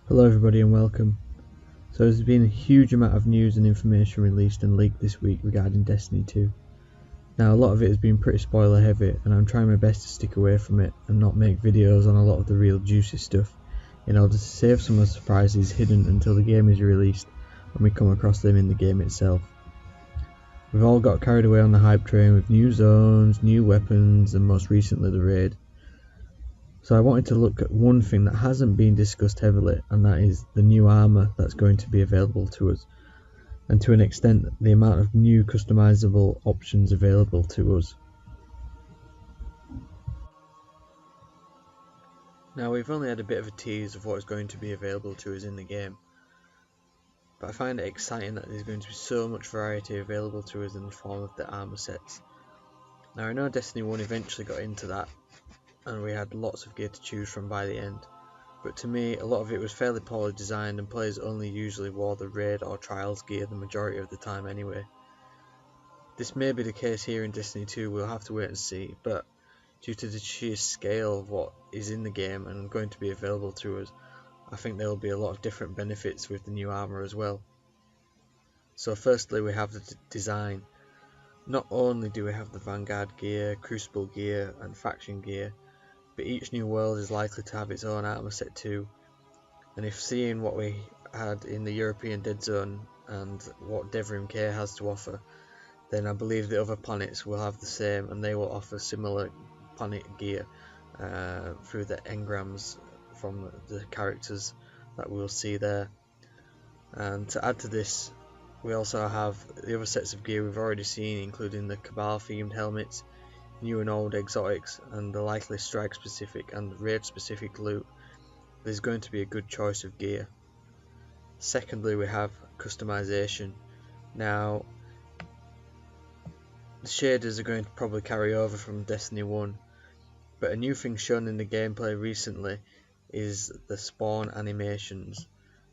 Hello everybody and welcome. So there's been a huge amount of news and information released and leaked this week regarding Destiny 2. Now a lot of it has been pretty spoiler heavy and I'm trying my best to stick away from it and not make videos on a lot of the real juicy stuff in order to save some of the surprises hidden until the game is released and we come across them in the game itself. We've all got carried away on the hype train with new zones, new weapons and most recently the raid. So I wanted to look at one thing that hasn't been discussed heavily, and that is the new armour that's going to be available to us, and to an extent the amount of new customizable options available to us. Now we've only had a bit of a tease of what is going to be available to us in the game, but I find it exciting that there's going to be so much variety available to us in the form of the armour sets. Now I know Destiny 1 eventually got into that, and we had lots of gear to choose from by the end, but to me a lot of it was fairly poorly designed and players only usually wore the raid or trials gear the majority of the time anyway. This may be the case here in Destiny 2, we'll have to wait and see, but due to the sheer scale of what is in the game and going to be available to us, I think there will be a lot of different benefits with the new armour as well. So firstly we have the design. Not only do we have the Vanguard gear, Crucible gear and Faction gear, but each new world is likely to have its own armour set too, and if seeing what we had in the European Dead Zone and what Devrim K has to offer, then I believe the other planets will have the same and they will offer similar planet gear through the engrams from the characters that we'll see there. And to add to this, we also have the other sets of gear we've already seen, including the Cabal themed helmets, new and old exotics, and the likely strike specific and raid specific loot. There's going to be a good choice of gear. Secondly, we have customization. Now the shaders are going to probably carry over from Destiny 1, but a new thing shown in the gameplay recently is the spawn animations.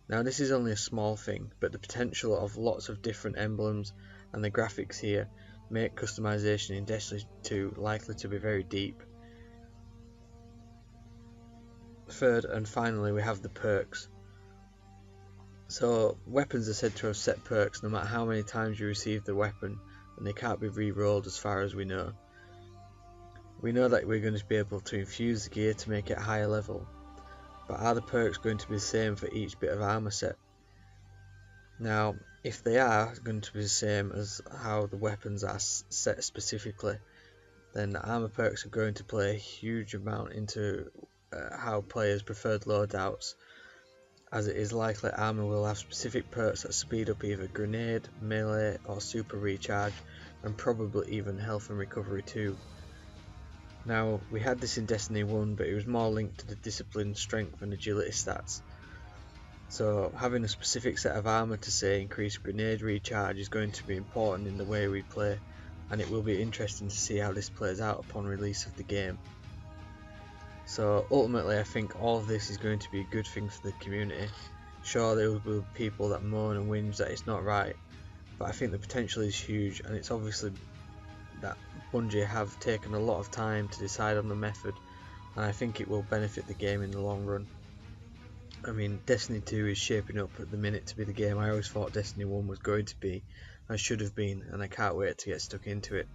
Now this is only a small thing, but the potential of lots of different emblems and the graphics here make customization in Destiny 2 likely to be very deep. Third and finally we have the perks. So weapons are said to have set perks no matter how many times you receive the weapon, and they can't be re-rolled as far as we know. We know that we're going to be able to infuse the gear to make it higher level, but are the perks going to be the same for each bit of armour set? Now if they are going to be the same as how the weapons are set specifically, then the armour perks are going to play a huge amount into how players preferred loadouts, as it is likely armour will have specific perks that speed up either grenade, melee or super recharge, and probably even health and recovery too. Now we had this in Destiny 1, but it was more linked to the discipline, strength and agility stats. So having a specific set of armour to say increase grenade recharge is going to be important in the way we play, and it will be interesting to see how this plays out upon release of the game. So ultimately I think all of this is going to be a good thing for the community. Sure, there will be people that moan and whinge that it's not right, but I think the potential is huge, and it's obviously that Bungie have taken a lot of time to decide on the method, and I think it will benefit the game in the long run. I mean, Destiny 2 is shaping up at the minute to be the game I always thought Destiny 1 was going to be and should have been, and I can't wait to get stuck into it.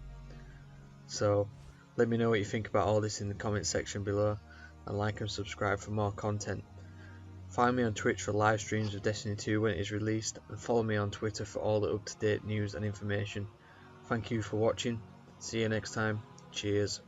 So let me know what you think about all this in the comment section below, and like and subscribe for more content. Find me on Twitch for live streams of Destiny 2 when it is released, and follow me on Twitter for all the up to date news and information. Thank you for watching, see you next time, cheers.